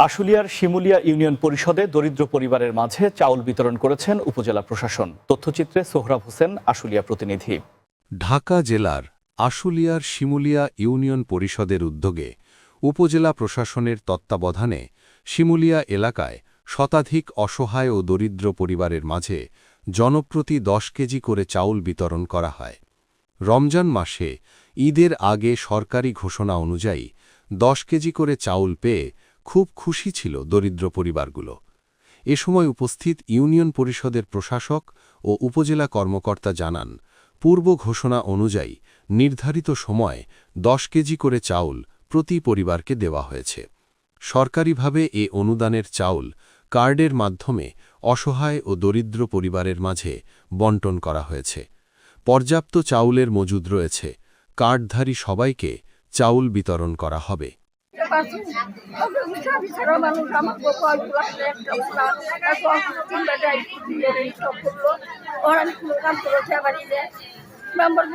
আশুলিয়ার শিমুলিয়া ইউনিয়ন পরিষদে দরিদ্র পরিবারের মাঝে চাউল বিতরণ করেছেন উপজেলা প্রশাসন। তথ্যচিত্রে সোহরাব হোসেন, আশুলিয়া প্রতিনিধি। ঢাকা জেলার আশুলিয়ার শিমুলিয়া ইউনিয়ন পরিষদের উদ্যোগে উপজেলা প্রশাসনের তত্ত্বাবধানে শিমুলিয়া এলাকায় শতাধিক অসহায় ও দরিদ্র পরিবারের মাঝে জনপ্রতি 10 কেজি করে চাউল বিতরণ করা হয়। রমজান মাসে ঈদের আগে সরকারি ঘোষণা অনুযায়ী 10 কেজি করে চাউল পেয়ে খুব খুশি ছিল দরিদ্র পরিবারগুলো। এ সময় উপস্থিত ইউনিয়ন পরিষদের প্রশাসক ও উপজেলা কর্মকর্তা জানান, পূর্ব ঘোষণা অনুযায়ী নির্ধারিত সময়ে 10 কেজি করে চাউল প্রতি পরিবারকে দেওয়া হয়েছে। সরকারিভাবে এ অনুদানের চাউল কার্ডের মাধ্যমে অসহায় ও দরিদ্র পরিবারের মাঝে বণ্টন করা হয়েছে। পর্যাপ্ত চাউলের মজুদ রয়েছে। কার্ডধারী সবাইকে চাউল বিতরণ করা হবে। মেম্বার